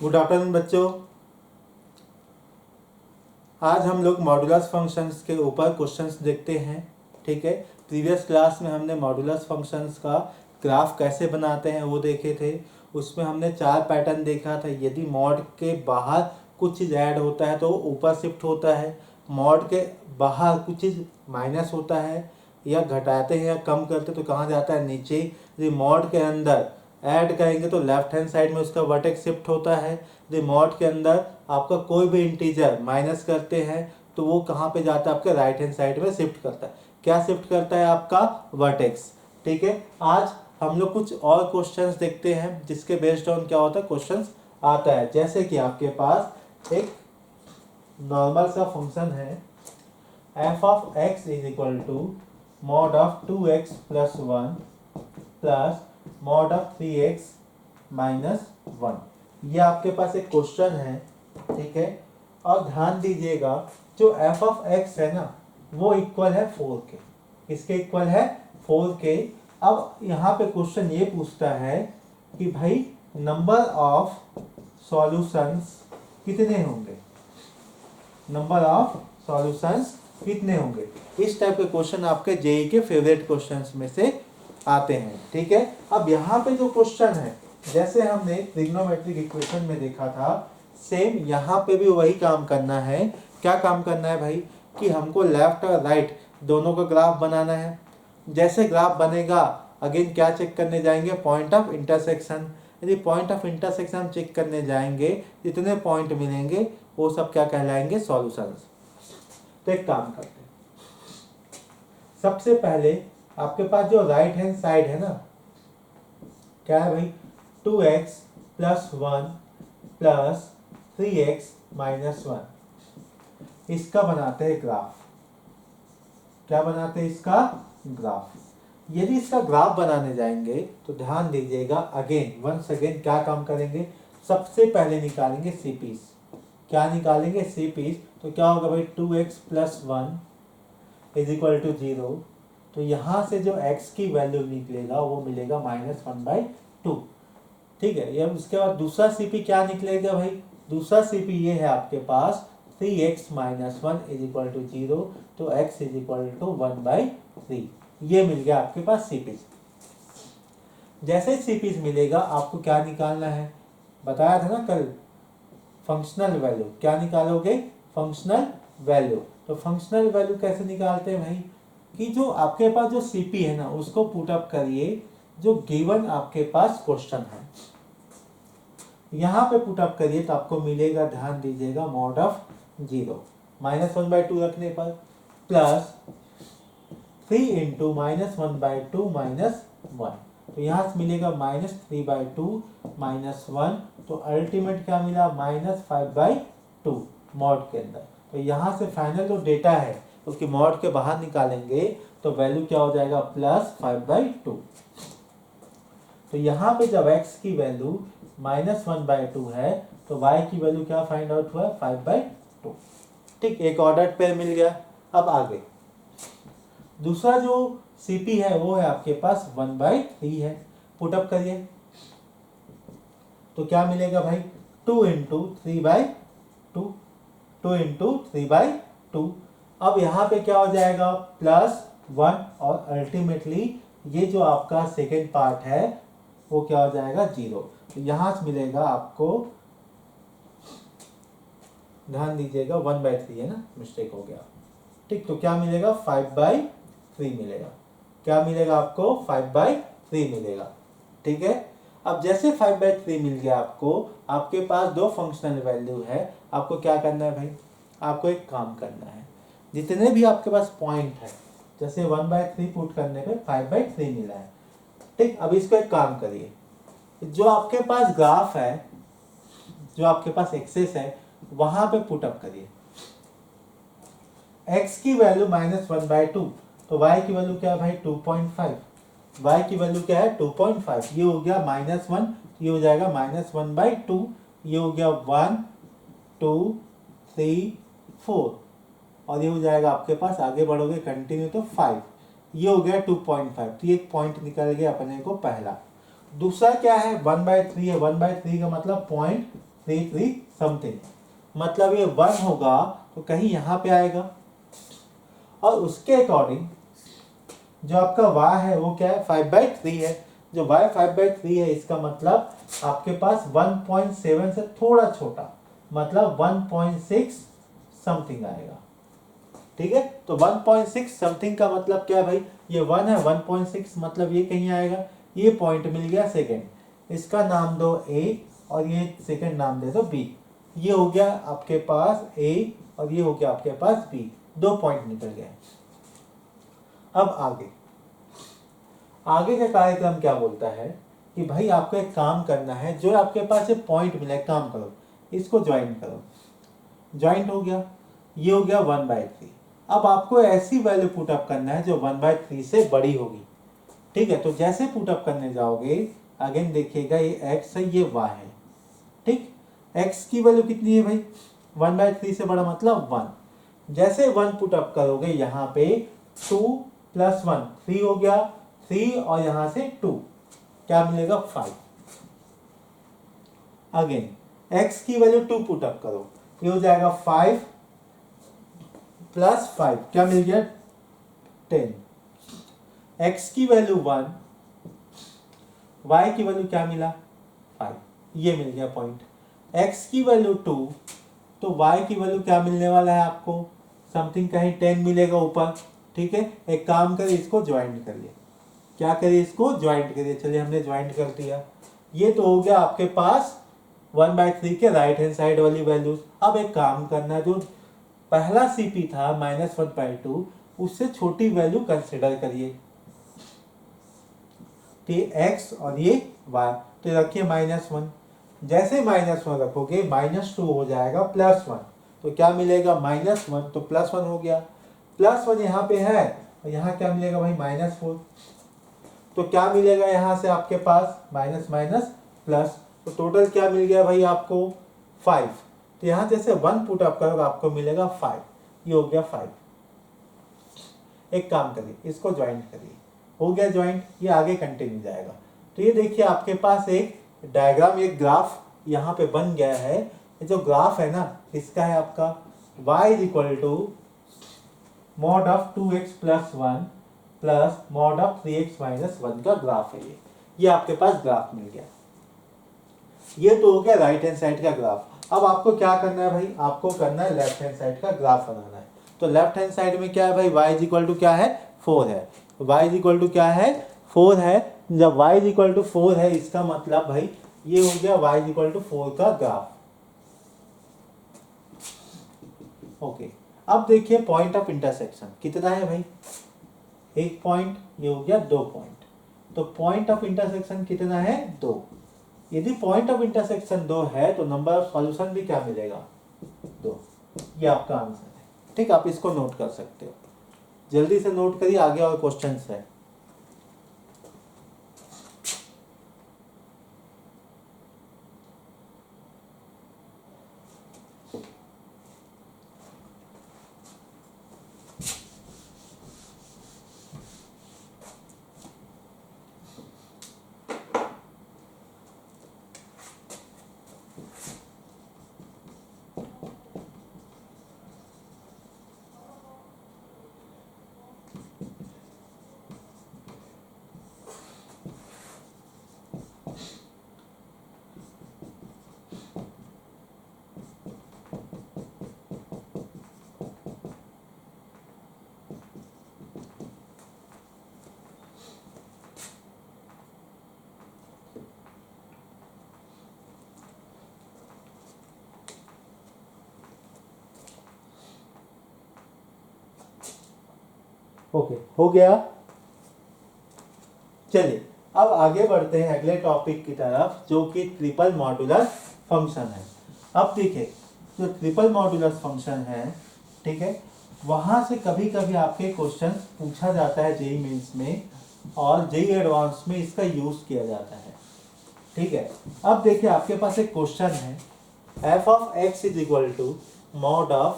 Good afternoon बच्चों। आज हम लोग मॉडुलस फंक्शंस के ऊपर क्वेश्चंस देखते हैं। ठीक है, प्रीवियस क्लास में हमने मॉडुलस फंक्शंस का ग्राफ कैसे बनाते हैं वो देखे थे। उसमें हमने 4 पैटर्न देखा था। यदि मॉड के बाहर कुछ चीज़ ऐड होता है तो ऊपर शिफ्ट होता है, मॉड के बाहर कुछ चीज़ माइनस होता है या घटाते हैं या कम करते तो कहाँ जाता है, नीचे। यदि मॉड के अंदर ऐड करेंगे तो लेफ्ट हैंड साइड में उसका वर्टेक्स शिफ्ट होता है। यदि मॉड के अंदर आपका कोई भी इंटीजर माइनस करते हैं तो वो कहाँ पे जाता है, आपके राइट हैंड साइड में शिफ्ट करता है। क्या शिफ्ट करता है, आपका वर्टेक्स। ठीक है, आज हम लोग कुछ और क्वेश्चंस देखते हैं जिसके बेस्ड ऑन क्या होता है, क्वेश्चंस आता है। जैसे कि आपके पास एक नॉर्मल सा फंक्शन है f of x is equal to mod of 2x plus 1 plus mod of 3x minus 1। ये आपके पास एक क्वेश्चन है। ठीक है, और ध्यान दीजिएगा जो f ऑफ x है ना वो इक्वल है 4 के। किसके इक्वल है, 4 के। अब यहाँ पे क्वेश्चन ये पूछता है कि भाई नंबर ऑफ सॉल्यूशंस कितने होंगे, नंबर ऑफ सॉल्यूशंस कितने होंगे। इस टाइप के क्वेश्चन आपके जेई के फेवरेट क्वेश्चंस में से आते हैं। ठीक है, अब यहाँ पे जो क्वेश्चन है जैसे हमने ट्रिग्नोमेट्रिक इक्वेशन में देखा था, सेम यहाँ पे भी वही काम करना है। क्या काम करना है भाई, कि हमको लेफ्ट और राइट दोनों का ग्राफ बनाना है। जैसे ग्राफ बनेगा अगेन क्या चेक करने जाएंगे, पॉइंट ऑफ इंटरसेक्शन। यदि पॉइंट ऑफ इंटरसेक्शन चेक करने जाएंगे, जितने पॉइंट मिलेंगे वो सब क्या कहलाएंगे, सॉल्यूशंस। तो एक काम करते हैं, सबसे पहले आपके पास जो राइट हैंड साइड है ना, क्या है भाई, 2x plus 1 plus 3x minus 1। इसका बनाते हैं ग्राफ। क्या बनाते हैं, इसका ग्राफ। यदि इसका ग्राफ बनाने जाएंगे तो ध्यान दीजिएगा, अगेन वंस अगेन क्या काम करेंगे, सबसे पहले निकालेंगे सीपीस। क्या निकालेंगे, सीपीस। तो क्या होगा भाई, 2x plus 1 is equal to 0। तो यहाँ से जो x की वैल्यू निकलेगा वो मिलेगा -1/2। ठीक है, ये उसके बाद दूसरा सीपी क्या निकलेगा भाई, दूसरा सीपी ये है आपके पास 3x minus 1 is equal to 0। तो x इज इक्वल टू 1/3। ये मिल गया आपके पास सीपीस। जैसे सीपीस मिलेगा आपको क्या निकालना है, बताया था ना कल, फंक्शनल वैल्यू। क्या निकालोगे, फंक्शनल वैल्यू। तो फंक्शनल वैल्यू कैसे निकालते हैं भाई, कि जो आपके पास जो सीपी है ना उसको पुट अप करिए जो गिवन आपके पास क्वेश्चन है, यहाँ पे पुट अप करिए तो आपको मिलेगा, ध्यान दीजिएगा, मॉड ऑफ 0 -1/2 रखने पर प्लस 3 इंटू -1/2 माइनस 1। तो यहाँ से मिलेगा -3/2 माइनस 1। तो अल्टीमेट क्या मिला, -5/2 मॉड के अंदर। तो यहाँ से फाइनल जो डेटा है उसकी मॉड के बाहर निकालेंगे तो वैल्यू क्या हो जाएगा, +5/2। तो यहाँ पे जब x की वैल्यू -1/2 है तो y की वैल्यू क्या फाइंड आउट हुआ, 5/2। ठीक, एक ऑर्डर पेयर मिल गया। अब आगे दूसरा जो सीपी है वो है आपके पास 1/3 है। पुटअप करिए तो क्या मिलेगा भाई, 2 इंटू 3/2, 2 इंटू 3/2। अब यहाँ पे क्या हो जाएगा, +1 और अल्टीमेटली ये जो आपका सेकेंड पार्ट है वो क्या हो जाएगा, 0। तो यहाँ से मिलेगा आपको, ध्यान दीजिएगा 1/3 है ना, मिस्टेक हो गया। ठीक, तो क्या मिलेगा, 5/3 मिलेगा। क्या मिलेगा आपको, 5/3 मिलेगा। ठीक है, अब जैसे 5/3 मिल गया आपको, आपके पास दो फंक्शनल वैल्यू है। आपको क्या करना है भाई, आपको एक काम करना है, जितने भी आपके पास पॉइंट है, जैसे 1/3 पुट करने पे 5/3 मिला है। ठीक, अब इसको एक काम करिए, जो आपके पास ग्राफ है, जो आपके पास एक्सेस है वहां पे पुट अप करिए। x की वैल्यू -1/2, तो y की वैल्यू क्या है भाई, 2.5। y की वैल्यू क्या है, 2.5। ये हो गया -1, ये हो जाएगा -1/2। ये हो गया 1 2 3 4 और ये हो जाएगा आपके पास, आगे बढ़ोगे कंटिन्यू तो 5। ये हो गया 2.5। तो ये एक पॉइंट निकल गया अपने को पहला। दूसरा क्या है, 1/3 है। 1/3 का मतलब 33 समथिंग, मतलब ये 1 होगा तो कहीं यहाँ पे आएगा, और उसके अकॉर्डिंग जो आपका y है वो क्या है 5/3 है। जो y 5/3 है इसका मतलब आपके पास 1.7 से थोड़ा छोटा, मतलब 1.6 समथिंग आएगा। ठीक है, तो 1.6 समथिंग का मतलब क्या है भाई, ये 1 है, 1.6 मतलब ये कहीं आएगा। ये पॉइंट मिल गया सेकंड, इसका नाम दो A और ये सेकंड नाम दे दो B। ये हो गया आपके पास A और ये हो गया आपके पास B, 2 पॉइंट निकल गए। अब आगे का कार्यक्रम क्या बोलता है कि भाई आपको एक काम करना है, जो आपके पास एक पॉइंट मिला है, काम करो, इसको ज्वाइन करो। ज्वाइंट हो गया, ये हो गया 1/3। अब आपको ऐसी वैल्यू पुट अप करना है जो 1/3 से बड़ी होगी। ठीक है, तो जैसे पुट अप करने जाओगे अगेन देखिएगा ये x है, ये y है। ठीक, x की वैल्यू कितनी है भाई, 1/3 से बड़ा मतलब 1। जैसे 1 पुट अप करोगे यहाँ पे 2 + 1 3 हो गया, 3 और यहां से 2 क्या मिलेगा 5। अगेन x की वैल्यू 2 पुट अप करो, ये हो जाएगा 5 + 5 क्या मिल गया 10। x की वैल्यू 1, y की वैल्यू क्या मिला 5, ये मिल गया पॉइंट। x की वैल्यू 2, तो y की वैल्यू क्या मिलने वाला है आपको, समथिंग कहीं 10 मिलेगा ऊपर। ठीक है, एक काम करिए इसको ज्वाइंट करिए, क्या करिए इसको ज्वाइंट करिए। चलिए हमने ज्वाइंट कर दिया, ये तो हो गया आपके पास 1/3 के राइट हैंड साइड वाली वैल्यूज। अब एक काम करना, जो पहला CP था -1/2 उससे छोटी वैल्यू कंसिडर करिए, तो ये x और ये y, तो रखिए -1। जैसे -1 रखोगे -2 हो जाएगा +1, तो क्या मिलेगा -1, तो +1 हो गया। +1 यहाँ पे है और यहाँ क्या मिलेगा भाई -4, तो क्या मिलेगा यहाँ से आपके पास माइनस माइनस प्लस, तो टोटल क्या मिल गया भाई आपको 5। तो यहाँ जैसे 1 पुट अप करोगे आपको मिलेगा 5, ये हो गया 5। एक काम करिए इसको ज्वाइंट करिए, हो गया ज्वाइंट, ये आगे कंटिन्यू जाएगा। तो ये देखिए आपके पास एक डायग्राम, एक ग्राफ यहाँ पे बन गया है। ये जो ग्राफ है ना इसका है आपका y = mod of 2x + 1 plus mod of 3x - 1 का ग्राफ है। ये आपके पास ग्राफ मिल गया। ये तो हो गया राइट हैंड साइड का ग्राफ। अब आपको क्या करना है भाई, आपको करना है लेफ्ट हैंड साइड का ग्राफ बनाना है। तो लेफ्ट हैंड साइड में क्या है भाई, y = क्या है 4 है, y = क्या है 4 है। जब y = 4 है इसका मतलब भाई ये हो गया y = 4 का ग्राफ। ओके, अब देखिए पॉइंट ऑफ इंटरसेक्शन कितना है भाई, 1 पॉइंट, ये हो गया 2 पॉइंट। तो पॉइंट ऑफ इंटरसेक्शन कितना है 2। यदि पॉइंट ऑफ इंटरसेक्शन 2 है तो नंबर ऑफ सॉल्यूशन भी क्या मिलेगा 2। ये आपका आंसर है। ठीक, आप इसको नोट कर सकते हो, जल्दी से नोट करिए, आगे और क्वेश्चंस है। ओके, हो गया। चलिए अब आगे बढ़ते हैं अगले टॉपिक की तरफ, जो कि ट्रिपल मॉड्यूलस फंक्शन है। अब देखिए जो ट्रिपल मॉड्यूलस फंक्शन है, ठीक है, वहां से कभी कभी आपके क्वेश्चन पूछा जाता है जेईई मेंस में, और जेईई एडवांस में इसका यूज किया जाता है। ठीक है, अब देखिए आपके पास एक क्वेश्चन है, f of x = mod of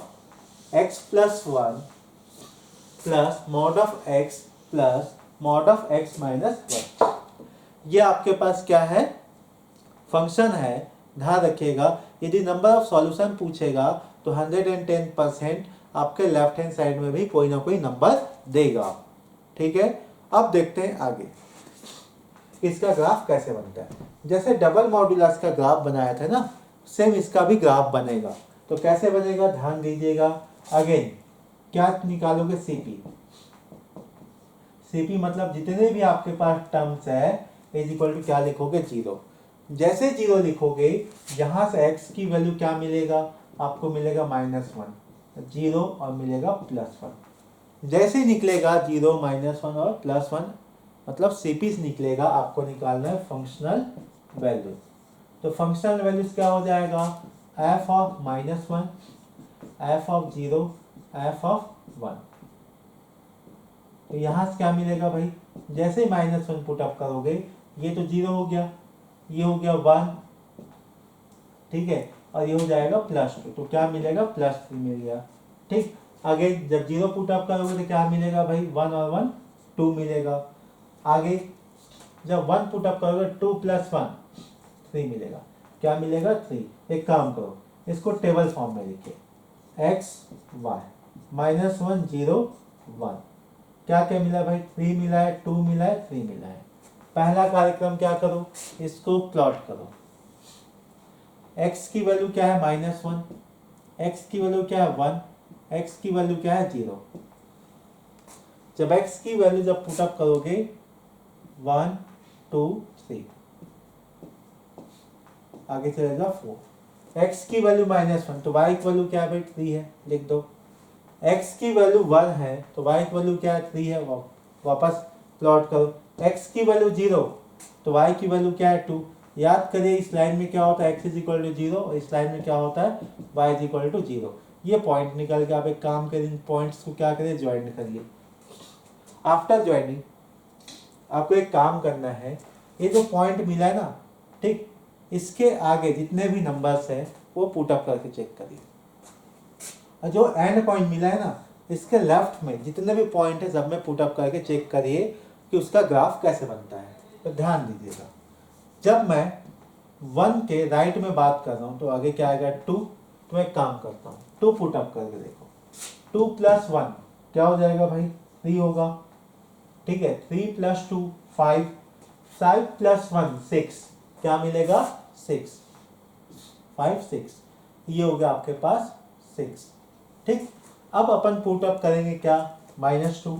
x + 1 plus mod of x plus mod of x - 1। ये आपके पास क्या है फंक्शन है। ध्यान रखिएगा यदि नंबर ऑफ सॉल्यूशन पूछेगा तो 110% आपके लेफ्ट हैंड साइड में भी कोई ना कोई नंबर देगा। ठीक है, अब देखते हैं आगे इसका ग्राफ कैसे बनता है। जैसे डबल मॉड्यूलस का ग्राफ बनाया था ना, सेम इसका भी ग्राफ बनेगा। तो कैसे बनेगा ध्यान दीजिएगा। अगेन क्या निकालोगे, सीपी। सीपी मतलब जितने भी आपके पास टर्म्स है इज इक्वल टू क्या लिखोगे, 0। जैसे 0 लिखोगे यहाँ से x की वैल्यू क्या मिलेगा, आपको मिलेगा -1, 0 और मिलेगा +1। जैसे निकलेगा 0 -1 और +1 मतलब सीपी निकलेगा, आपको निकालना है फंक्शनल वैल्यू। तो फंक्शनल वैल्यूज क्या हो जाएगा, f of -1, f of 0, f of 1। तो यहाँ से क्या मिलेगा भाई, जैसे -1 पुट अप करोगे ये तो 0 हो गया, ये हो गया 1, ठीक है, और ये हो जाएगा +2, तो क्या मिलेगा +3 मिल गया। ठीक, आगे जब 0 पुट अप करोगे तो क्या मिलेगा भाई, 1 और 1 2 मिलेगा। आगे जब 1 पुट अप करोगे 2 + 1 3 मिलेगा, क्या मिलेगा 3। एक काम करो इसको टेबल फॉर्म में लिखिए, x y -1 0 1, क्या क्या मिला भाई, 3 मिला है, 2 मिला है, 3 मिला है। पहला कार्यक्रम क्या करो, इसको प्लॉट करो। x की वैल्यू क्या है -1, x की वैल्यू क्या है 1, x की वैल्यू क्या है 0। जब x की वैल्यू जब पुट अप करोगे 1 2 3, आगे चलेगा 4। x की वैल्यू -1 तो y की वैल्यू क्या है भाई 3 है, लिख दो। x की वैल्यू 1 है तो y की वैल्यू क्या है 3 है, वापस प्लॉट करो। x की वैल्यू 0 तो y की वैल्यू क्या है 2। याद करिए इस लाइन में क्या होता है, x = 0 और इस लाइन में क्या होता है, y = 0। ये पॉइंट निकल के आप एक काम करिए, इन पॉइंट्स को क्या करिए, ज्वाइन करिए। आफ्टर ज्वाइनिंग आपको एक काम करना है, ये जो पॉइंट मिला है ना, ठीक, इसके आगे जितने भी नंबर्स हैं वो पुट अप करके चेक करिए। और जो एंड पॉइंट मिला है ना, इसके लेफ्ट में जितने भी पॉइंट है सब में पुट अप करके चेक करिए कि उसका ग्राफ कैसे बनता है। तो ध्यान दीजिएगा, जब मैं 1 के राइट में बात कर रहा हूँ तो आगे क्या आएगा 2। तो मैं एक काम करता हूँ, 2 पुट अप करके देखो, 2 + 1 क्या हो जाएगा भाई, 3 होगा। ठीक है, 3 + 2 5, 5 + 1 6, क्या मिलेगा 6, 5 6, ये हो गया आपके पास 6। ठीक, अब अपन पुट अप करेंगे क्या, -2।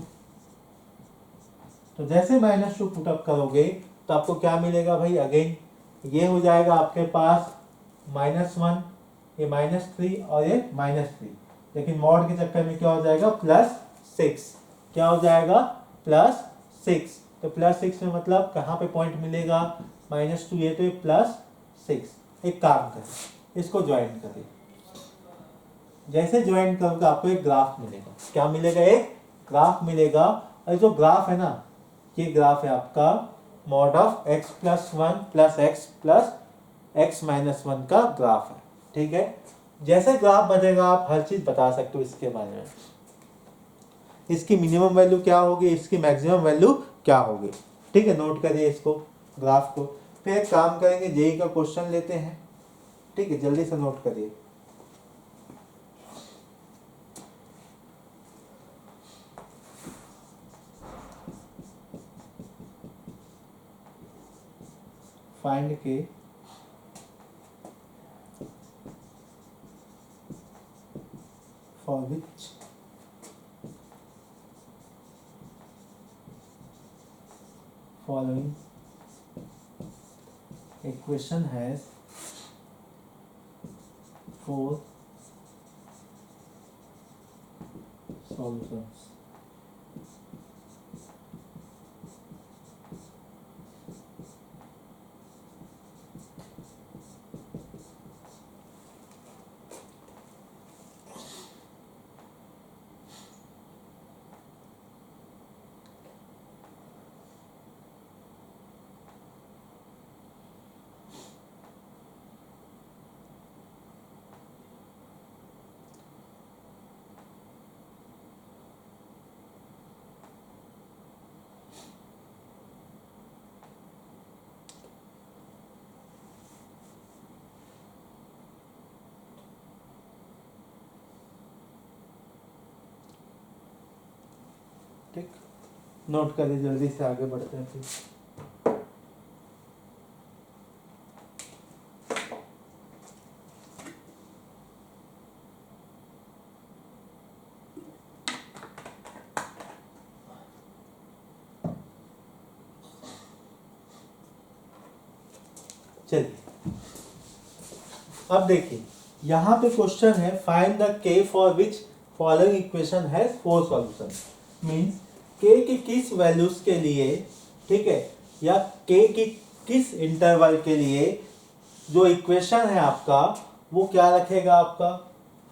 तो जैसे -2 पुट अप करोगे तो आपको क्या मिलेगा भाई, अगेन ये हो जाएगा आपके पास -1, ये -3 और ये -3, लेकिन मॉड के चक्कर में क्या हो जाएगा +6, क्या हो जाएगा +6। तो +6 में मतलब कहाँ पे पॉइंट मिलेगा, -2, ये तो +6। एक काम करें इसको ज्वाइन करें, जैसे ज्वाइन करोगे आपको एक ग्राफ मिलेगा, क्या मिलेगा, एक ग्राफ मिलेगा। और जो ग्राफ है ना, ये ग्राफ है आपका mod of x + 1 + x + x - 1 का ग्राफ है। ठीक है, जैसे ग्राफ बनेगा आप हर चीज बता सकते हो इसके बारे में, इसकी मिनिमम वैल्यू क्या होगी, इसकी मैक्सिमम वैल्यू क्या होगी। ठीक है, नोट करिए इसको, ग्राफ को। फिर एक काम करेंगे, जेई का क्वेश्चन लेते हैं। ठीक है, जल्दी से नोट करिए। फाइंड के for which following equation has 4 solutions। ठीक, नोट करिए, जल्दी से आगे बढ़ते हैं फिर। चलिए अब देखिए, यहाँ पे क्वेश्चन है फाइंड द के for which following equation has 4 solution. Means के की किस वैल्यूज के लिए, ठीक है, या के की किस इंटरवल के लिए जो इक्वेशन है आपका वो क्या रखेगा, आपका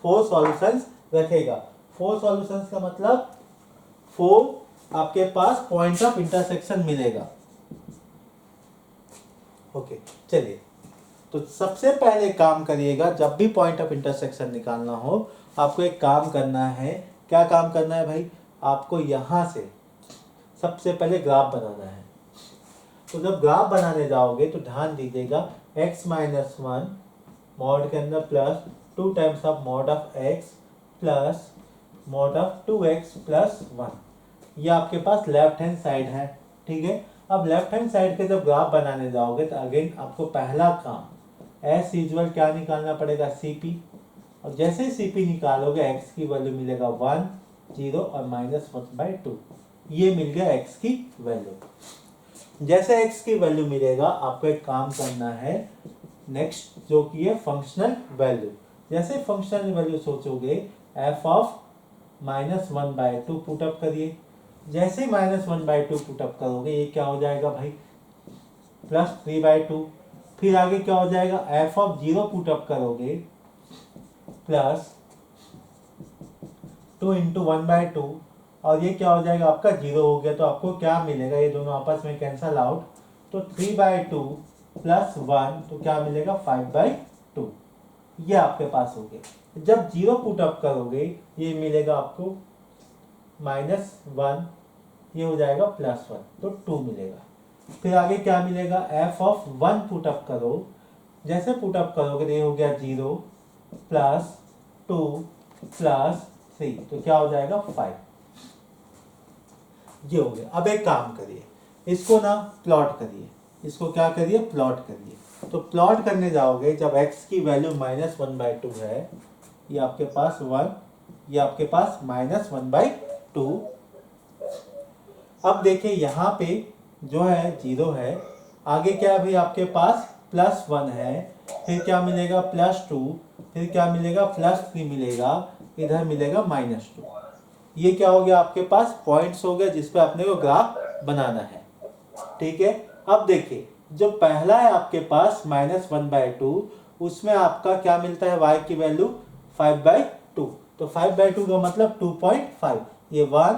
4 सॉल्यूशंस रखेगा। 4 सॉल्यूशंस का मतलब 4 आपके पास पॉइंट ऑफ इंटरसेक्शन मिलेगा। ओके चलिए, तो सबसे पहले काम करिएगा, जब भी पॉइंट ऑफ इंटरसेक्शन निकालना हो आपको एक काम करना है। क्या काम करना है भाई? आपको यहाँ से सबसे पहले ग्राफ बनाना है। तो जब ग्राफ बनाने जाओगे तो ध्यान दीजिएगा, x माइनस 1 मॉड के अंदर plus 2 times of mod of x plus mod of 2x plus 1, ये आपके पास लेफ्ट हैंड साइड है। ठीक है, अब लेफ्ट हैंड साइड के जब ग्राफ बनाने जाओगे तो अगेन आपको पहला काम एज यूजुअल क्या निकालना पड़ेगा, CP। और जैसे ही CP निकालोगे x की वैल्यू मिलेगा 1, 0 और -1/2, ये मिल गया x की वैल्यू। जैसे x की वैल्यू मिलेगा आपको एक काम करना है नेक्स्ट, जो कि है फंक्शनल वैल्यू। जैसे फंक्शनल वैल्यू सोचोगे f ऑफ -1/2 पुटअप करिए। जैसे -1/2 पुटअप करोगे ये क्या हो जाएगा भाई, +3/2। फिर आगे क्या हो जाएगा, f ऑफ 0 पुटअप करोगे प्लस 2 × 1/2, और ये क्या हो जाएगा आपका 0 हो गया। तो आपको क्या मिलेगा, ये दोनों आपस में कैंसल आउट, तो 3/2 प्लस 1 तो क्या मिलेगा 5/2, ये आपके पास हो गया। जब 0 पुटअप करोगे ये मिलेगा आपको -1, ये हो जाएगा +1 तो 2 मिलेगा। फिर आगे क्या मिलेगा, f ऑफ 1 पुटअप करो। जैसे पुटअप करोगे तो ये हो गया 0 प्लस 2 प्लस 3 तो क्या हो जाएगा 5, ये हो गया। अब एक काम करिए, इसको ना प्लॉट करिए, इसको क्या करिए, प्लॉट करिए। तो प्लॉट करने जाओगे जब x की वैल्यू -1/2 है, ये आपके पास 1, ये आपके पास -1/2। अब देखिए यहाँ पे जो है 0 है, आगे क्या है भाई आपके पास +1 है, फिर क्या मिलेगा +2, फिर क्या मिलेगा +3 मिलेगा, इधर मिलेगा -2। ये क्या हो गया आपके पास पॉइंट्स हो गया जिस पे अपने को ग्राफ बनाना है। ठीक है, अब देखिए जो पहला है आपके पास -1/2, उसमें आपका क्या मिलता है, y की वैल्यू 5/2। तो 5/2 का मतलब 2.5, ये 1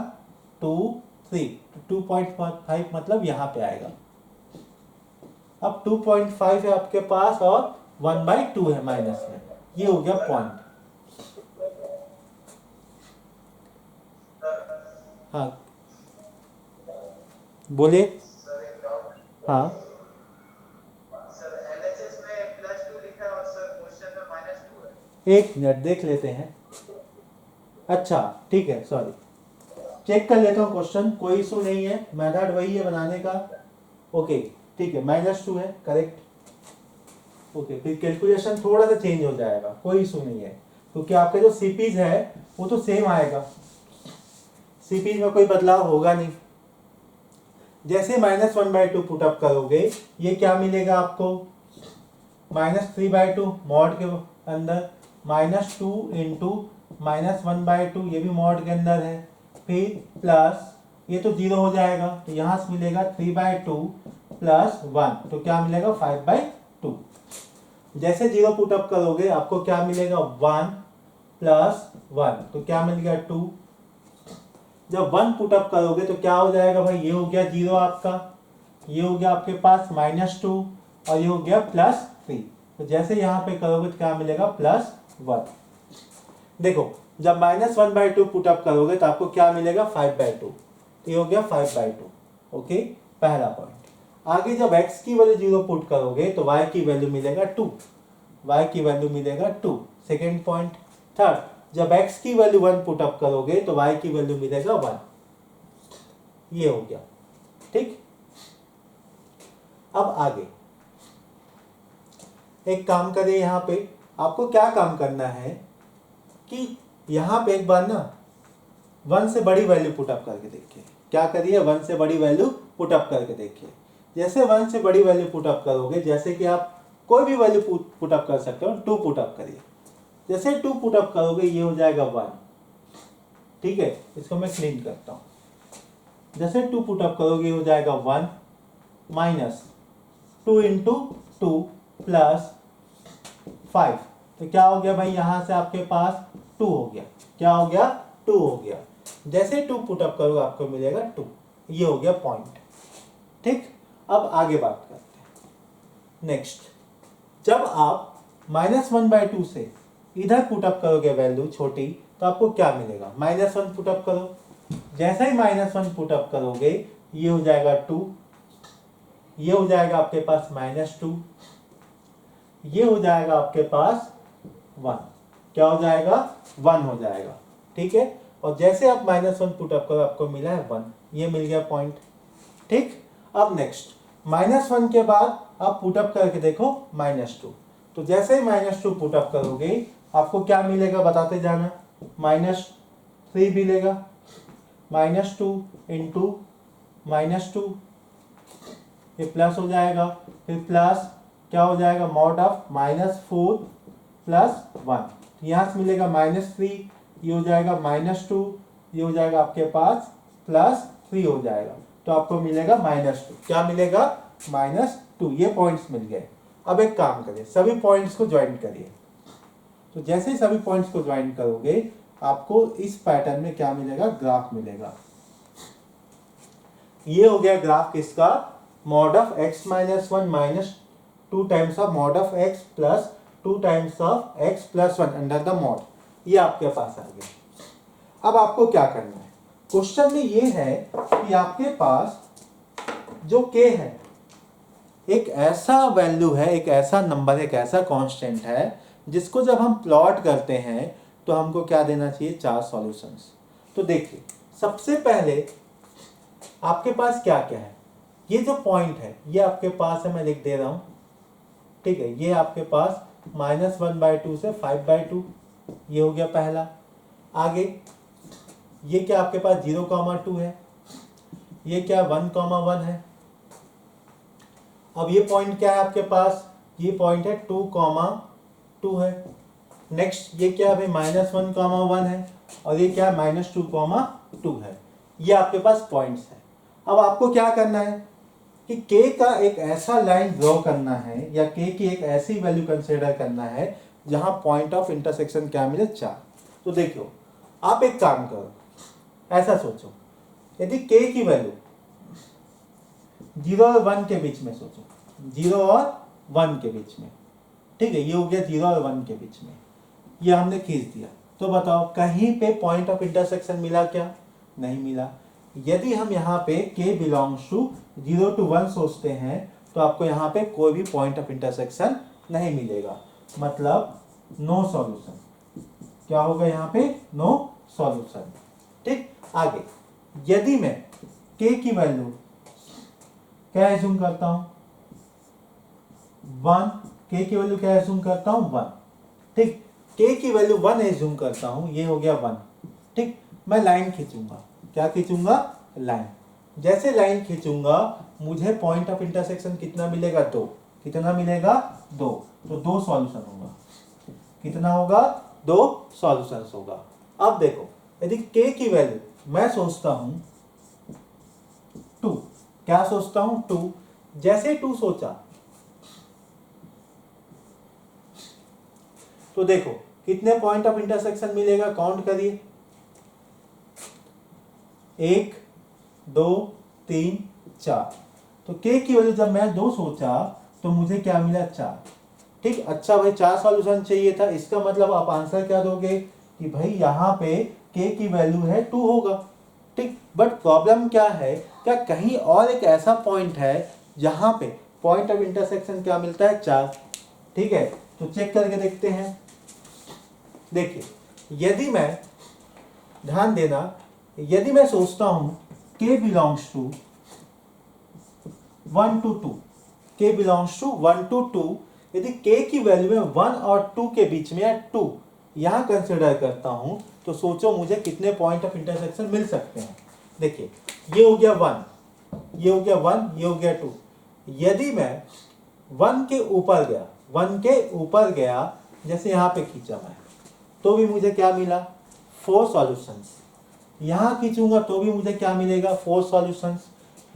2 3, 2.5 मतलब यहाँ पे आएगा। अब 2.5 है आपके पास और 1/2 है माइनस में, ये हो गया पॉइंट। हाँ बोलिए। हाँ एक मिनट देख लेते हैं। अच्छा ठीक है, सॉरी, चेक कर लेता हूँ क्वेश्चन, कोई इशू नहीं है, मेथड वही है बनाने का। ओके ठीक है, -2 है करेक्ट। ओके, फिर कैलकुलेशन थोड़ा सा चेंज हो जाएगा, कोई इशू नहीं है, क्योंकि आपके जो सीपीज है वो तो सेम आएगा, सीपीज में कोई बदलाव होगा नहीं। जैसे -1/2 पुटअप करोगे ये क्या मिलेगा आपको, -3/2 मॉड के अंदर, -2 × -1/2 ये भी मॉड के अंदर है, फिर प्लस ये तो 0 हो जाएगा, तो यहाँ से मिलेगा 3/2 प्लस 1 तो क्या मिलेगा 5/2। जैसे 0 पुटअप करोगे आपको क्या मिलेगा 1 प्लस 1 तो क्या मिल गया 2। जब 1 पुटअप करोगे तो क्या हो जाएगा भाई, ये हो गया 0 आपका, ये हो गया आपके पास -2 और ये हो गया +3। तो जैसे यहाँ पे करोगे तो क्या मिलेगा +1। देखो जब -1/2 पुटअप करोगे तो आपको क्या मिलेगा 5/2, तो ये हो गया 5/2। ओके, पहला पॉइंट। आगे जब x की वैल्यू 0 पुट करोगे तो y की वैल्यू मिलेगा 2, y की वैल्यू मिलेगा 2, सेकेंड पॉइंट। थर्ड, जब x की वैल्यू 1 पुटअप करोगे तो y की वैल्यू मिलेगा 1। ये हो गया। ठीक, अब आगे एक काम करें, यहाँ पे आपको क्या काम करना है कि यहाँ पे एक बार ना 1 से बड़ी वैल्यू पुट अप करके देखिए। क्या करिए, 1 से बड़ी वैल्यू पुट अप करके देखिए। जैसे 1 से बड़ी वैल्यू पुट अप करोगे, जैसे कि आप कोई भी वैल्यू पुट अप कर सकते हो, 2 पुट अप करिए। जैसे 2 पुट अप करोगे ये हो जाएगा 1। ठीक है, इसको मैं क्लीन करता हूँ। जैसे 2 पुट अप करोगे हो जाएगा 1 माइनस 2 इंटू 2 प्लस 5। तो क्या हो गया भाई, यहां से आपके पास 2 हो गया। क्या हो गया, 2 हो गया। जैसे 2 पुट अप करोगे आपको मिलेगा 2। ये हो गया पॉइंट। ठीक, अब आगे बात करते हैं। नेक्स्ट, जब आप -1/2 से इधर पुट अप करोगे वैल्यू छोटी, तो आपको क्या मिलेगा, -1 पुट अप करो। जैसे ही -1 पुट अप करोगे ये हो जाएगा 2, ये हो जाएगा आपके पास -2, ये हो जाएगा आपके पास 1। क्या हो जाएगा, 1 हो जाएगा। ठीक है, और जैसे आप -1 पुट अप करो आपको मिला है 1। ये मिल गया पॉइंट। ठीक, अब नेक्स्ट -1 के बाद आप पुट अप करके देखो -2। तो जैसे ही -2 पुट अप करोगे आपको क्या मिलेगा बताते जाना, -3 मिलेगा। -2 इंटू -2, ये प्लस हो जाएगा। फिर प्लस क्या हो जाएगा, मॉड ऑफ -4 प्लस 1। यहाँ से मिलेगा -3, ये हो जाएगा -2, ये हो जाएगा आपके पास +3 हो जाएगा। तो आपको मिलेगा -2। क्या मिलेगा, -2। ये पॉइंट्स मिल गए। अब एक काम करिए, सभी पॉइंट्स को ज्वाइन करिए। तो जैसे ही सभी पॉइंट्स को ज्वाइन करोगे आपको इस पैटर्न में क्या मिलेगा, ग्राफ मिलेगा। ये हो गया ग्राफ किसका, mod of x - 1 minus 2 times of mod of x plus 2 times of x plus 1 under the mod. ये आपके पास आ गया। अब आपको क्या करना है, क्वेश्चन में ये है कि आपके पास जो k है एक ऐसा वैल्यू है, एक ऐसा नंबर, एक ऐसा कांस्टेंट है जिसको जब हम प्लॉट करते हैं तो हमको क्या देना चाहिए, 4 सॉल्यूशंस। तो देखिए सबसे पहले आपके पास क्या क्या है, ये जो पॉइंट है ये आपके पास है, मैं लिख दे रहा हूं। ठीक है, ये आपके पास -1/2 से 5/2, ये हो गया पहला। आगे ये क्या आपके पास 0,2 है, ये क्या 1,1 है। अब ये पॉइंट क्या है आपके पास, ये पॉइंट है 2,2 है। नेक्स्ट ये क्या है भाई, -1,1 है, और ये क्या है -2,2 है। ये आपके पास पॉइंट्स है। अब आपको क्या करना है कि k का एक ऐसा लाइन ड्रॉ करना है, या k की एक ऐसी वैल्यू कंसीडर करना है जहां पॉइंट ऑफ इंटरसेक्शन क्या मिले, 4। तो देखो आप एक काम करो, ऐसा सोचो, यदि k की वैल्यू 0 और 1 के बीच में सोचो, 0 और 1 के बीच में। ठीक है, ये हो गया 0 और 1 के बीच में, ये हमने खींच दिया। तो बताओ कहीं पे पॉइंट ऑफ इंटरसेक्शन मिला क्या, नहीं मिला। यदि हम यहाँ पे k बिलोंग्स टू 0 to 1 सोचते हैं तो आपको यहाँ पे कोई भी पॉइंट ऑफ इंटरसेक्शन नहीं मिलेगा, मतलब नो सॉल्यूशन। क्या होगा यहाँ पे, नो सॉल्यूशन। ठीक, आगे यदि मैं k की वैल्यू क्या एज्यूम करता हूं, 1, k की वैल्यू क्या एज्यूम करता हूं, 1। ठीक, k की वैल्यू 1 एज्यूम करता हूं, ये हो गया 1। ठीक, मैं लाइन खींचूंगा, क्या खींचूंगा, लाइन। जैसे लाइन खींचूंगा मुझे पॉइंट ऑफ इंटरसेक्शन कितना मिलेगा, 2। कितना मिलेगा, 2। तो 2 सॉल्यूशन होगा। कितना होगा, 2 सॉल्यूशंस होगा। अब देखो यदि k की वैल्यू मैं सोचता हूं 2, क्या सोचता हूं, 2। जैसे 2 सोचा तो देखो कितने पॉइंट ऑफ इंटरसेक्शन मिलेगा, काउंट करिए, 1 2 3 4। तो k की वजह जब मैं 2 सोचा तो मुझे क्या मिला, 4। ठीक, अच्छा भाई 4 सॉल्यूशन चाहिए था, इसका मतलब आप आंसर क्या दोगे कि भाई यहाँ पे k की वैल्यू है 2 होगा। ठीक, बट प्रॉब्लम क्या है, क्या कहीं और एक ऐसा पॉइंट है जहां पे पॉइंट ऑफ इंटरसेक्शन क्या मिलता है, 4। ठीक है, तो चेक करके देखते हैं। देखिए यदि मैं, ध्यान देना, यदि मैं सोचता हूं k belongs to 1 to 2, k belongs to 1 to 2, यदि k की वैल्यू में 1 और 2 के बीच में या 2 यहां कंसिडर करता हूं तो सोचो मुझे कितने पॉइंट ऑफ इंटरसेक्शन मिल सकते हैं। देखिए ये हो गया 1, ये हो गया 1, ये हो गया 2। यदि मैं 1 के ऊपर गया, 1 के ऊपर गया, जैसे यहां पे खींचा मैं, तो भी मुझे क्या मिला, 4 सॉल्यूशंस। यहां खींचूंगा तो भी मुझे क्या मिलेगा, 4 सॉल्यूशंस।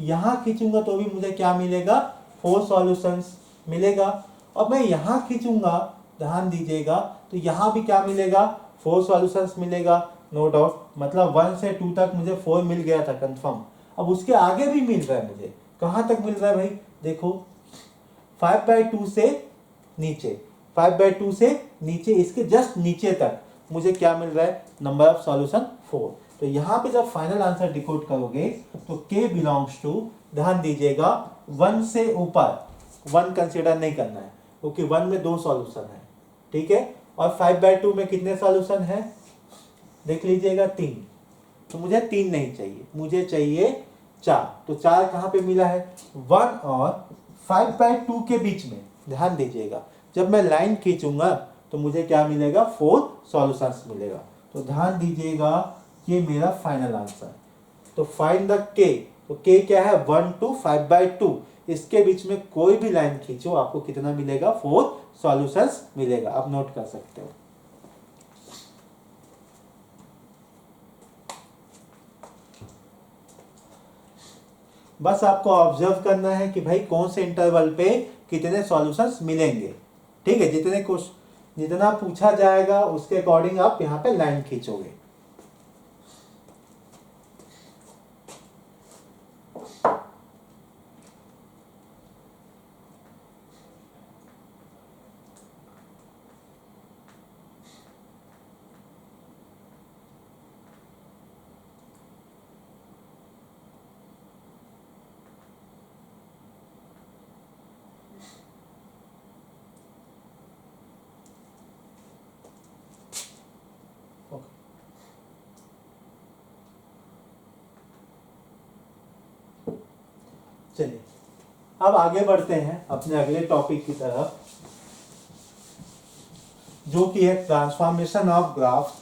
यहां खींचूंगा तो भी मुझे क्या मिलेगा, 4 सॉल्यूशंस मिलेगा। और मैं यहां खींचूंगा, ध्यान दीजिएगा, तो यहां भी क्या मिलेगा, 4 सॉल्यूशंस मिलेगा, नो डाउट। मतलब 1 से 2 तक मुझे 4 मिल गया था कंफर्म। अब उसके आगे भी मिल रहा है मुझे, कहां तक मिल रहा है भाई, देखो 5/2 से नीचे, 5/2 से नीचे, इसके जस्ट नीचे तक मुझे क्या मिल रहा है, नंबर ऑफ सॉल्यूशन 4। तो यहाँ पे जब फाइनल आंसर डिकोड करोगे तो k बिलोंग्स टू, ध्यान दीजिएगा, 1 से ऊपर 1 कंसिडर नहीं करना है क्योंकि 1 में 2 सॉल्यूशन है, ठीक है। और 5/2 में कितने सॉल्यूशन है, देख लीजिएगा 3। तो मुझे 3 नहीं चाहिए, मुझे चाहिए 4। तो 4 कहाँ पे मिला है, 1 और 5/2 के बीच में। ध्यान दीजिएगा जब मैं लाइन खींचूंगा तो मुझे क्या मिलेगा, 4 सॉल्यूशंस मिलेगा। तो ध्यान दीजिएगा ये मेरा फाइनल आंसर। तो फाइंड द k, तो k क्या है, 1 to 5/2, इसके बीच में कोई भी लाइन खींचो आपको कितना मिलेगा, 4 सॉल्यूशंस मिलेगा। आप नोट कर सकते हो। बस आपको ऑब्जर्व करना है कि भाई कौन से इंटरवल पे कितने सॉल्यूशंस मिलेंगे, ठीक है। जितना पूछा जाएगा उसके अकॉर्डिंग आप यहाँ पे लाइन खींचोगे। चलिए अब आगे बढ़ते हैं अपने अगले टॉपिक की तरफ, जो कि है ट्रांसफॉर्मेशन ऑफ ग्राफ।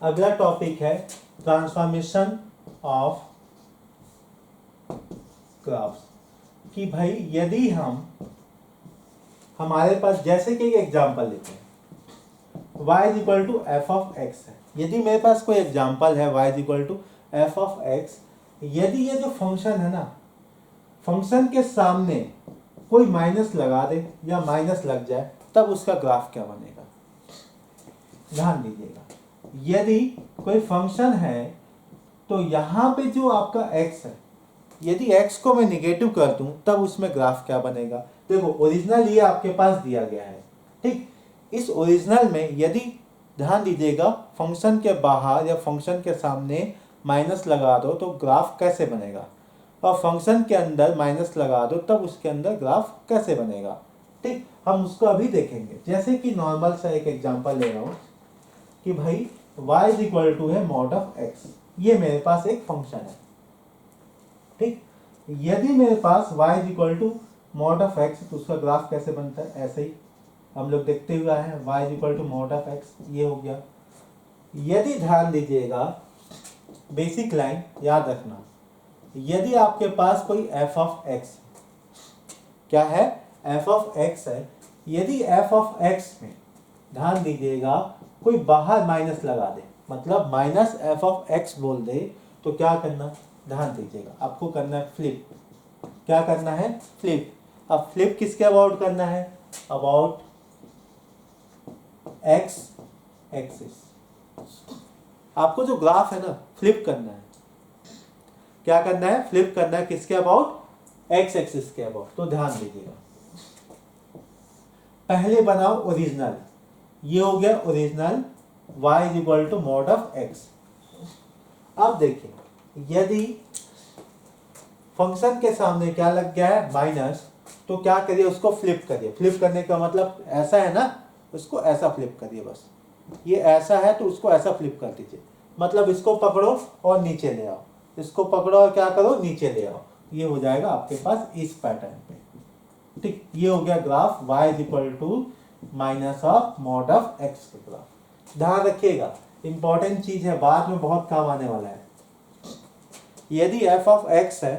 अगला टॉपिक है ट्रांसफॉर्मेशन ऑफ ग्राफ्स। कि भाई यदि हमारे पास, जैसे कि एक एग्जांपल लेते हैं, y is equal to f of x है। यदि मेरे पास कोई एग्जांपल है y is equal to f of x, यदि ये जो फंक्शन है ना, फंक्शन के सामने कोई माइनस लगा दे या माइनस लग जाए, तब उसका ग्राफ क्या बनेगा। ध्यान दीजिएगा, यदि कोई फंक्शन है तो यहाँ पे जो आपका x है, यदि x को मैं निगेटिव कर दूं तब उसमें ग्राफ क्या बनेगा। देखो ओरिजिनल ये आपके पास दिया गया है, ठीक। इस ओरिजिनल में यदि, ध्यान दीजिएगा, फंक्शन के बाहर या फंक्शन के सामने माइनस लगा दो तो ग्राफ कैसे बनेगा, और फंक्शन के अंदर माइनस लगा दो तब उसके अंदर ग्राफ कैसे बनेगा, ठीक। हम उसको अभी देखेंगे। जैसे कि नॉर्मल सा एक एग्जांपल ले रहा हूँ कि भाई y इज इक्वल टू है मॉड ऑफ x, ये मेरे पास एक फंक्शन है, ठीक। यदि मेरे पास y is equal to mod of x तो उसका ग्राफ कैसे बनता है, ऐसे ही हम लोग देखते हुए हैं, y is equal to mod of x, ये हो गया। यदि ध्यान दीजिएगा, बेसिक लाइन याद रखना, यदि आपके पास कोई f ऑफ x, क्या है, f ऑफ x है, यदि f ऑफ x में, ध्यान दीजिएगा, कोई बाहर माइनस लगा दे, मतलब माइनस f ऑफ x बोल दे, तो क्या करना, ध्यान दीजिएगा, आपको करना है फ्लिप। क्या करना है, फ्लिप। अब फ्लिप किसके अबाउट करना है, अबाउट x एक्सिस। आपको जो ग्राफ है ना, फ्लिप करना है। क्या करना है, फ्लिप करना है, किसके अबाउट, x एक्सिस के अबाउट। तो ध्यान दीजिएगा, पहले बनाओ ओरिजिनल, ये हो गया original, y is equal to mod of x। अब देखिए, यदि फंक्शन के सामने क्या लग गया है, माइनस, तो क्या करिए, उसको फ्लिप करिए। फ्लिप करने का मतलब ऐसा है ना, उसको ऐसा फ्लिप करिए बस। ये ऐसा है तो उसको ऐसा फ्लिप कर दीजिए, मतलब इसको पकड़ो और नीचे ले आओ, इसको पकड़ो और क्या करो, नीचे ले आओ। ये हो जाएगा आपके पास इस पैटर्न पे। ठीक, ये हो गया graph y is equal to minus of mod of x के ग्राफ। ध्यान रखिएगा, इंपॉर्टेंट चीज है, बाद में बहुत काम आने वाला है। यदि f ऑफ x है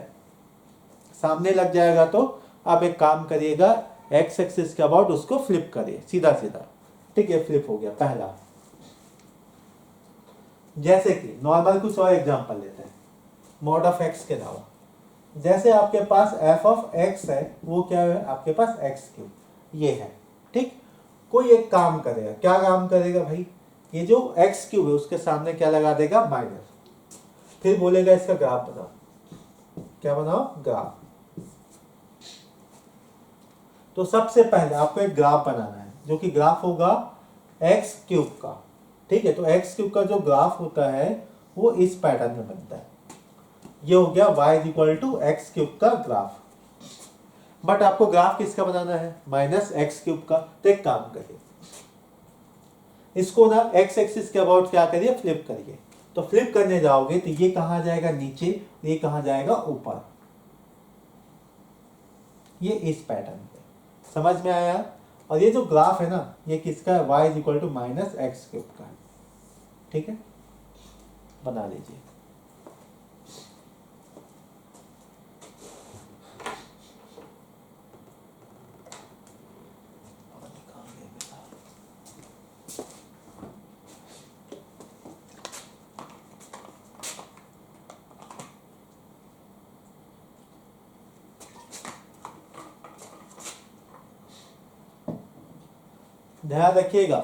सामने लग जाएगा तो आप एक काम करिएगा, x एक्सिस के अबाउट उसको फ्लिप करिए सीधा सीधा। ठीक है, फ्लिप हो गया पहला। जैसे कि नॉर्मल कुछ और एग्जांपल लेते हैं मॉड ऑफ x के अलावा। जैसे आपके पास f ऑफ x है, वो क्या है आपके पास x क्यूब, ये है। ठीक, कोई एक काम करेगा, क्या काम करेगा भाई, ये जो x क्यूब है उसके सामने क्या लगा देगा, माइनस। फिर बोलेगा इसका ग्राफ बनाओ। क्या बनाओ, ग्राफ। तो सबसे पहले आपको एक ग्राफ बनाना है, जो कि ग्राफ होगा x क्यूब का। ठीक है, तो x क्यूब का जो ग्राफ होता है वो इस पैटर्न में बनता है। ये हो गया y is equal to x cube का ग्राफ। बट आपको ग्राफ किसका बनाना है, माइनस एक्स क्यूब का। तो एक काम करिए, इसको ना x एक्सिस के अबाउट क्या करिए, फ्लिप करिए। तो फ्लिप करने जाओगे तो ये कहां जाएगा, नीचे, ये कहां जाएगा, ऊपर। ये इस पैटर्न पे, समझ में आया। और ये जो ग्राफ है ना, ये किसका है, y is equal to minus x cube का है। ठीक है, बना लीजिए। ध्यान रखिएगा,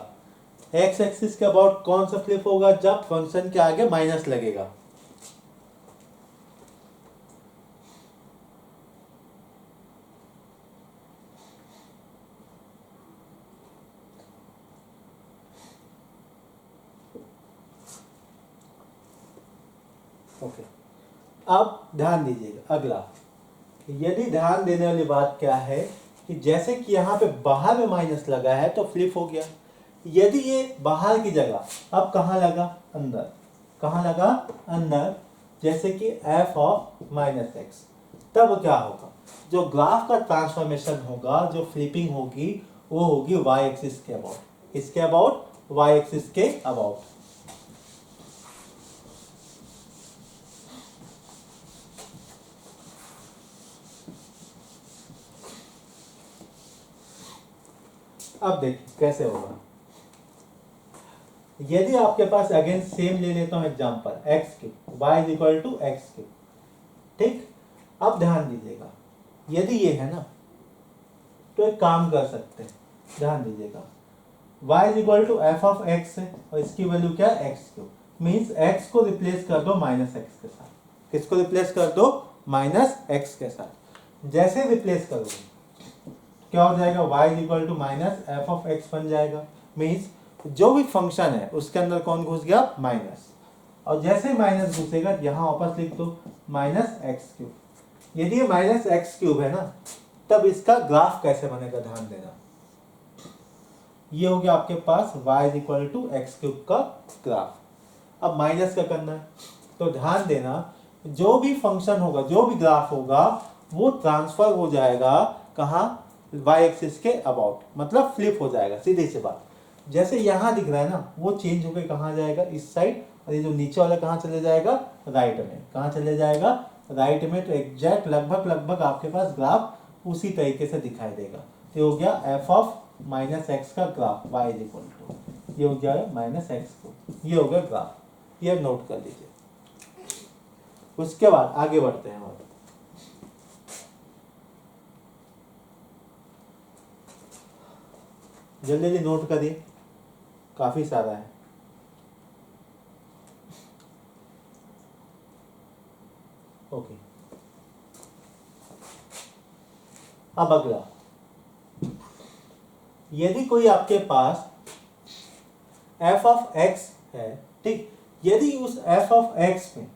x एक्सिस के अबाउट कौन सा फ्लिप होगा, जब फंक्शन के आगे माइनस लगेगा। ओके, अब ध्यान दीजिएगा अगला। यदि ध्यान देने वाली बात क्या है कि जैसे कि यहाँ पे बाहर में माइनस लगा है तो फ्लिप हो गया। यदि ये बाहर की जगह अब कहाँ लगा, अंदर। कहाँ लगा, अंदर। जैसे कि f ऑफ माइनस एक्स, तब क्या होगा, जो ग्राफ का ट्रांसफॉर्मेशन होगा, जो फ्लिपिंग होगी, वो होगी y एक्सिस के अबाउट। इसके अबाउट, y एक्सिस के अबाउट। अब देखिए कैसे होगा। यदि आपके पास अगेन सेम ले लेता हूं example, x cube, y is equal to x cube. ठीक, अब ध्यान दीजिएगा, यदि ये है ना, तो एक काम कर सकते हैं, ध्यान दीजिएगा, y is equal to f of x है और इसकी वैल्यू क्या है, एक्स क्यूब। मीन्स x को रिप्लेस कर दो माइनस एक्स के साथ। किसको रिप्लेस कर दो, माइनस एक्स के साथ। जैसे रिप्लेस करोगे क्या हो जाएगा, y is equal to minus f of x बन जाएगा। मीन्स जो भी फंक्शन है उसके अंदर कौन घुस गया, माइनस। और जैसे माइनस घुसेगा यहाँ वापस लिख दो माइनस एक्स क्यूब। यदि ये माइनस एक्स क्यूब है ना, तब इसका ग्राफ कैसे बनेगा, ध्यान देना। ये हो गया आपके पास y is equal to x cube का ग्राफ। अब माइनस का करना है, तो ध्यान देना, जो भी फंक्शन होगा, जो भी ग्राफ होगा, वो ट्रांसफर हो जाएगा कहाँ, y एक्सिस के अबाउट, मतलब फ्लिप हो जाएगा, सीधी सी बात। जैसे यहाँ दिख रहा है ना, वो चेंज होकर कहाँ जाएगा, इस साइड, और ये जो नीचे वाला कहाँ चले जाएगा, राइट में। कहाँ चले जाएगा, राइट में। तो एग्जैक्ट लगभग लगभग आपके पास ग्राफ उसी तरीके से दिखाई देगा। तो ये हो गया एफ ऑफ माइनस एक्स का graph, y is equal to, ये हो गया माइनस एक्स को, ये हो गया ग्राफ। ये नोट कर लीजिए। उसके बाद आगे बढ़ते हैं और जल्दी जल्दी नोट करिए, काफी सारा है। ओके, अब अगला, यदि कोई आपके पास f ऑफ x है, ठीक, यदि उस f ऑफ x में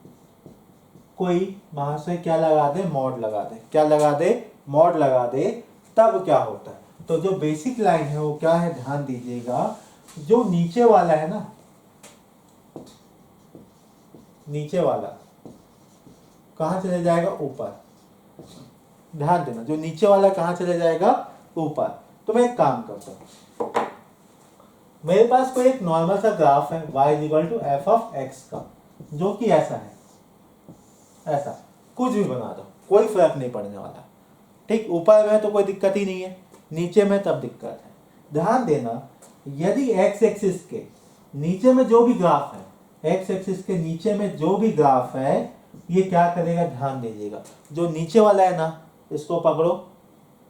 कोई वहां से क्या लगा दे, मॉड लगा दे। क्या लगा दे, मॉड लगा दे तब क्या होता है। तो जो बेसिक लाइन है वो क्या है, ध्यान दीजिएगा, जो नीचे वाला है ना, नीचे वाला कहाँ चले जाएगा, ऊपर। ध्यान देना, जो नीचे वाला कहाँ चले जाएगा, ऊपर। तो मैं एक काम करता हूँ, मेरे पास कोई एक नॉर्मल सा ग्राफ है y equal to f of x का, जो कि ऐसा है, ऐसा कुछ भी बना दो, कोई फर्क नहीं पड़ने वाला। ठीक, ऊपर में तो कोई दिक्कत ही नहीं है, नीचे में तब दिक्कत है। ध्यान देना, यदि एक्स एक्सिस के नीचे में जो भी ग्राफ है, एक्स एक्सिस के नीचे में जो भी ग्राफ है, ये क्या करेगा, ध्यान दीजिएगा, जो नीचे वाला है ना, इसको पकड़ो,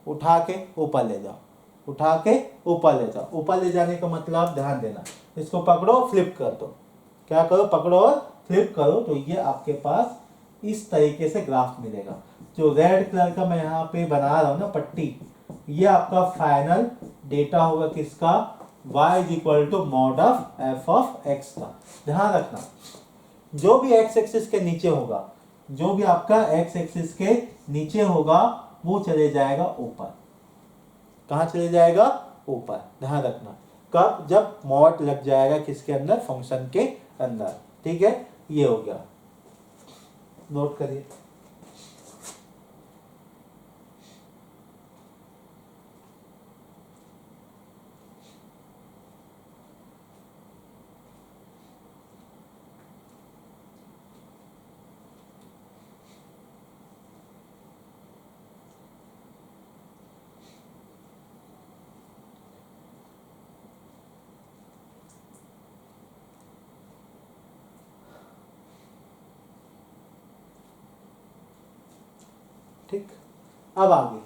उठा के ऊपर ले जाओ, उठा के ऊपर ले जाओ। ऊपर ले जाने का मतलब, ध्यान देना, इसको पकड़ो, फ्लिप कर दो, क्या करो, पकड़ो और फ्लिप करो, तो ये आपके पास इस तरीके से ग्राफ मिलेगा। जो रेड कलर का मैं यहाँ पे बना रहा हूँ ना पट्टी, ये आपका फाइनल डेटा होगा किसका, y is equal to mod of f of x का। ध्यान रखना, जो भी एक्स एक्सिस के नीचे होगा, जो भी आपका एक्स एक्सिस के नीचे होगा, वो चले जाएगा ऊपर। कहाँ चले जाएगा, ऊपर। ध्यान रखना, कब, जब मॉड लग जाएगा किसके अंदर, फंक्शन के अंदर। ठीक है, ये हो गया, नोट करिए। ठीक, अब आगे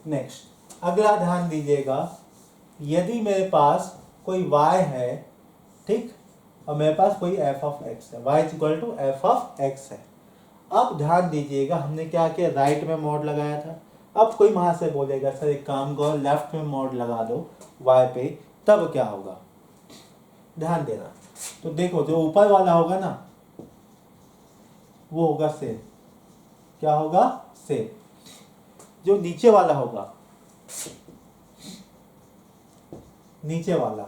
नेक्स्ट, अगला ध्यान दीजिएगा, यदि मेरे पास कोई y है, ठीक, और मेरे पास कोई f ऑफ x है, y equal to f of x है। अब ध्यान दीजिएगा, हमने क्या किया, राइट में मॉड लगाया था। अब कोई वहां से बोलेगा सर एक काम करो, लेफ्ट में मॉड लगा दो y पे, तब क्या होगा, ध्यान देना। तो देखो, जो ऊपर वाला होगा ना, वो होगा सेम, क्या होगा, सेम। जो नीचे वाला होगा, नीचे वाला,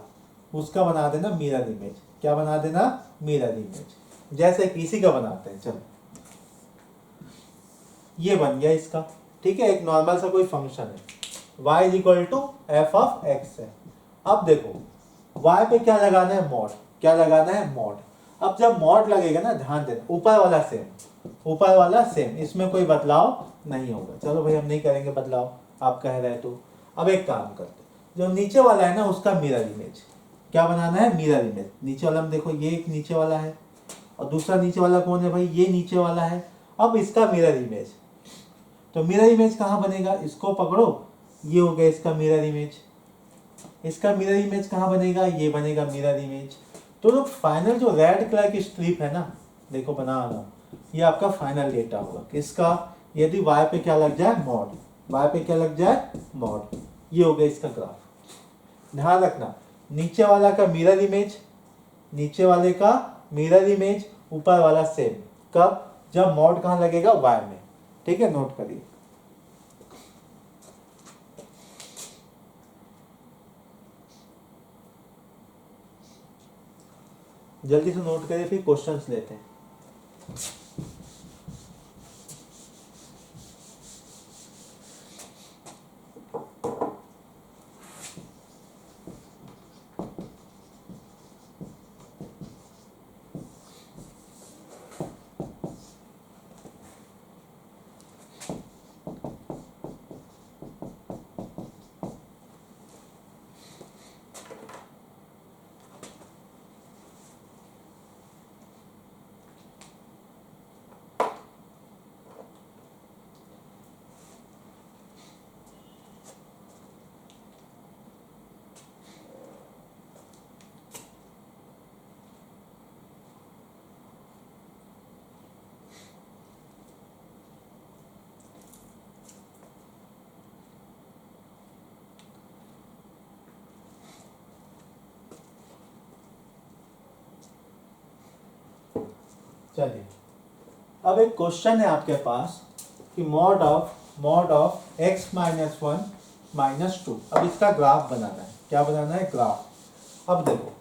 उसका बना देना मिरर इमेज। क्या बना देना, मिरर इमेज, जैसे किसी का बनाते हैं। चलो, ये बन गया इसका। ठीक है, एक नॉर्मल सा कोई फंक्शन है, y is equal to f of x है। अब देखो, y पे क्या लगाना है, मॉड। क्या लगाना है, मॉड। अब जब मॉड लगेगा ना, ध्यान देना, ऊपर वाला सेम, ऊपर वाला सेम, इसमें कोई बदलाव नहीं होगा। चलो भाई, हम नहीं करेंगे बदलाव, आप कह रहे तो। अब एक काम करते, जो नीचे वाला है ना, उसका मिरर इमेज। क्या बनाना है, मिरर इमेज। नीचे वाला में देखो, ये एक नीचे वाला है, और दूसरा नीचे वाला कौन है भाई, ये नीचे वाला है। अब इसका मिरर इमेज, तो मिरर इमेज कहाँ बनेगा, इसको पकड़ो, ये हो गया इसका मिरर इमेज। इसका मिरर इमेज कहाँ बनेगा, ये बनेगा मिरर इमेज। तो जो फाइनल, जो रेड कलर की स्ट्रिप है ना, देखो बना रहा हूँ, ये आपका फाइनल डेटा होगा किसका, यदि y पे क्या लग जाए, मॉड। y पे क्या लग जाए, मॉड। ये हो गया इसका ग्राफ। ध्यान रखना, नीचे वाला का मिरर इमेज, नीचे वाले का मिरर इमेज, ऊपर वाला सेम। कब, जब मॉड कहाँ लगेगा, y में। ठीक है, नोट करिए। जल्दी से नोट करिए, फिर क्वेश्चंस लेते हैं। चलिए, अब एक क्वेश्चन है आपके पास, कि mod of x minus one minus to. अब इसका ग्राफ बनाना है। क्या बनाना है? ग्राफ। अब देखो,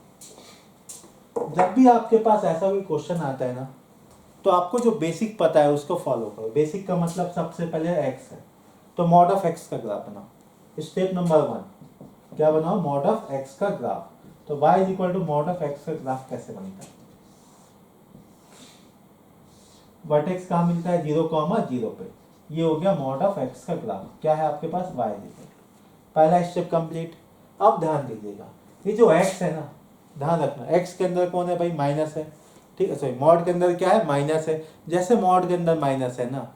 जब भी आपके पास ऐसा कोई क्वेश्चन आता है ना, तो आपको जो बेसिक पता है उसको फॉलो करो। बेसिक का मतलब सबसे पहले x है, तो मॉड ऑफ x का ग्राफ बनाओ। स्टेप नंबर 1 क्या बनाओ? मॉड ऑफ x का ग्राफ। तो y is equal to mod of x का ग्राफ कैसे बनता है? वर्टेक्स कहाँ मिलता है? 0,0 पे। ये हो गया मॉड ऑफ x का ग्राफ। क्या है आपके पास? y is equal to. पहला स्टेप कंप्लीट। अब ध्यान दीजिएगा, ये जो x है ना, ध्यान रखना x के अंदर कौन है भाई? माइनस है। ठीक है, सॉरी, मॉड के अंदर क्या है? माइनस है। जैसे मॉड के अंदर माइनस है ना,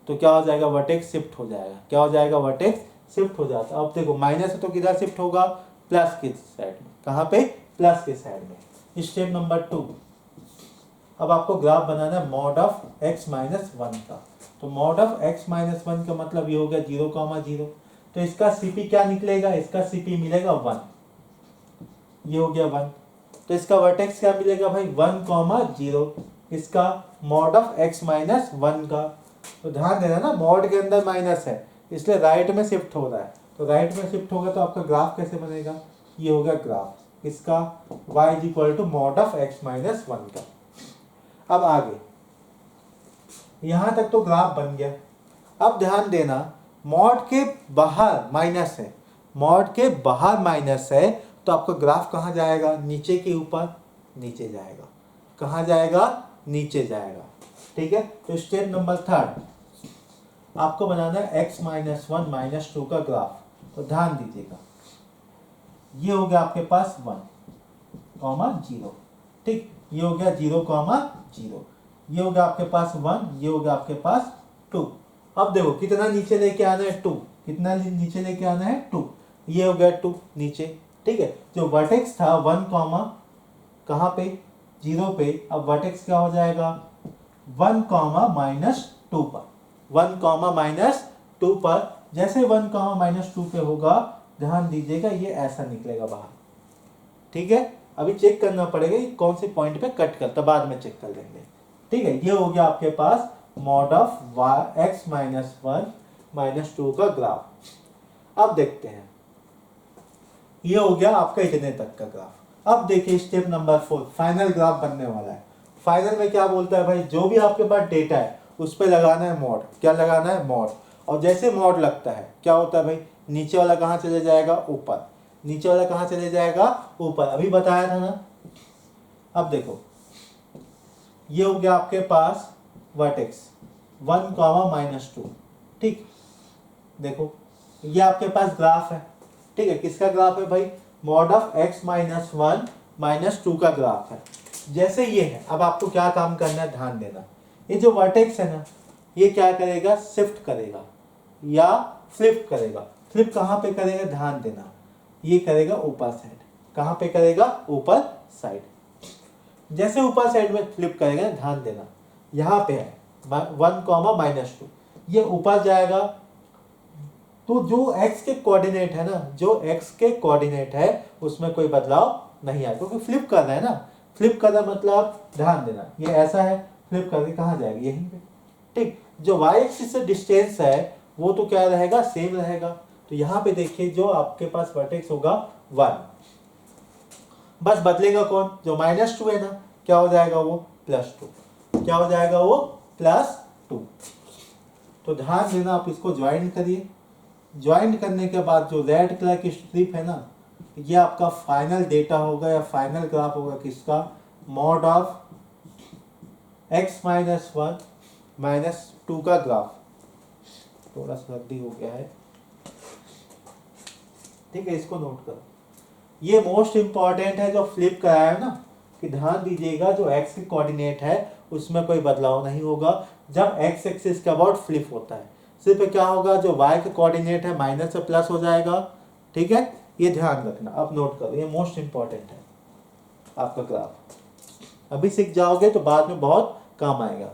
तो क्या हो जाएगा? वर्टेक्स शिफ्ट हो जाएगा। क्या हो जाएगा? वर्टेक्स शिफ्ट हो जाता है। अब देखो, माइनस है तो किधर शिफ्ट होगा? प्लस की साइड में। कहाँ पे? प्लस के साइड में। स्टेप नंबर 2, अब आपको ग्राफ बनाना है mod of x minus one का। तो mod of x minus one का मतलब ये हो गया 0,0। तो इसका CP क्या निकलेगा? इसका CP मिलेगा 1। ये हो गया 1। तो इसका वर्टेक्स क्या मिलेगा भाई? 1,0। इसका mod of x minus one का। तो ध्यान देना ना, मॉड के अंदर माइनस है इसलिए राइट में शिफ्ट हो रहा है। तो राइट में शिफ्ट होगा तो आपका ग्राफ कैसे बनेगा? ये हो गया ग्राफ इसका y is equal to mod of x minus one का। अब आगे, यहां तक तो ग्राफ बन गया। अब ध्यान देना, मॉड के बाहर माइनस है, मॉड के बाहर माइनस है, तो आपका ग्राफ कहाँ जाएगा? नीचे के ऊपर। नीचे जाएगा। कहाँ जाएगा? नीचे जाएगा। ठीक है, तो स्टेप नंबर 3 आपको बनाना है x minus one minus two का ग्राफ। तो ध्यान दीजिएगा, ये हो गया आपके पास 1,0। ठीक, ये हो गया 0,0। ये हो गया आपके पास 1, ये हो गया आपके पास 2। अब देखो कितना नीचे लेके आना है? 2। कितना नीचे लेके आना है? 2। ये हो गया 2 नीचे। ठीक है, जो वर्टेक्स था 1, कहाँ पे? 0 पे। अब वर्टेक्स क्या हो जाएगा? 1, माइनस 2 पर। 1, माइनस 2 पर। जैसे 1, माइनस 2 पे होगा, ध्यान दीजिएगा ये ऐसा निकलेगा बाहर। ठीक है, अभी चेक करना पड़ेगा कि कौन से पॉइंट पे कट करता, बाद में चेक कर लेंगे। ठीक है, ये हो गया आपके पास mod of x minus one minus two का ग्राफ। अब देखते हैं, ये हो गया आपका इतने तक का ग्राफ। अब देखिए स्टेप नंबर 4, फाइनल ग्राफ बनने वाला है। फाइनल में क्या बोलता है भाई? जो भी आपके पास डेटा है उस पर लगाना है मॉड। क्या लगाना है? मॉड। और जैसे मॉड लगता है क्या होता है भाई? नीचे वाला कहाँ चले जाएगा? ऊपर। नीचे वाला कहाँ चले जाएगा? ऊपर। अभी बताया था ना। अब देखो, ये हो गया आपके पास वर्टेक्स 1, माइनस 2। ठीक, देखो ये आपके पास ग्राफ है। ठीक है, किसका ग्राफ है भाई? Mod of x minus one minus two का ग्राफ है। जैसे ये है, अब आपको क्या काम करना है? ध्यान देना, ये जो वर्टेक्स है ना, ये क्या करेगा? शिफ्ट करेगा या फ्लिप करेगा। फ्लिप कहाँ पे करेगा? ध्यान देना, ये करेगा ऊपर साइड। कहाँ पे करेगा? ऊपर साइड। जैसे ऊपर साइड में फ्लिप करेगा, ध्यान देना यहाँ पे है 1, माइनस 2, ये ऊपर जाएगा। तो जो x के कोऑर्डिनेट है ना, जो x के कोऑर्डिनेट है उसमें कोई बदलाव नहीं आएगा, क्योंकि फ्लिप कर रहा है ना। फ्लिप कर रहा मतलब, ध्यान देना, ये ऐसा है, फ्लिप करके कहाँ जाएगा? यहीं पे। ठीक, जो y एक्सिस से डिस्टेंस है वो तो क्या रहेगा? सेम रहेगा। तो यहाँ पे देखिए, जो आपके पास वर्टेक्स होगा 1, बस बदलेगा कौन? जो माइनस 2 है ना, क्या हो जाएगा? वो +2। क्या हो जाएगा? वो +2। तो ध्यान देना, आप इसको ज्वाइन करिए। ज्वाइन करने के बाद जो रेड कलर की स्ट्रिप है ना, ये आपका फाइनल डेटा होगा या फाइनल ग्राफ होगा किसका? Mod of x minus one minus two का ग्राफ। थोड़ा सा गलती हो गया है। ठीक है, इसको नोट करो। ये मोस्ट इंपॉर्टेंट है जो फ्लिप कराया है ना, कि ध्यान दीजिएगा जो x के कोऑर्डिनेट है उसमें कोई बदलाव नहीं होगा जब x एक्सिस के अबाउट फ्लिप होता है। सिर्फ क्या होगा? जो y के कोऑर्डिनेट है माइनस से प्लस हो जाएगा। ठीक है, ये ध्यान रखना, आप नोट करो, ये मोस्ट इंपॉर्टेंट है आपका ग्राफ। अभी सीख जाओगे तो बाद में बहुत काम आएगा।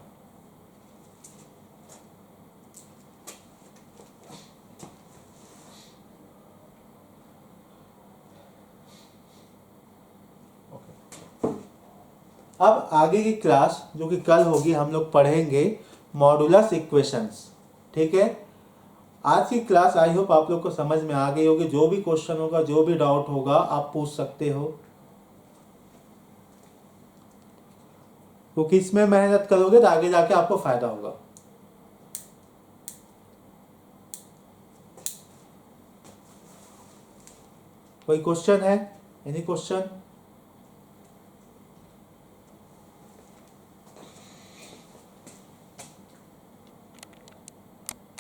अब आगे की क्लास जो कि कल होगी, हम लोग पढ़ेंगे मॉडुलस इक्वेशंस। ठीक है। आज की क्लास आई होप आप लोग को समझ में आ गई होगी। जो भी क्वेश्चन होगा, जो भी डाउट होगा, आप पूछ सकते हो, क्योंकि इसमें मेहनत करोगे तो आगे जाके आपको फायदा होगा। कोई क्वेश्चन है? Any question?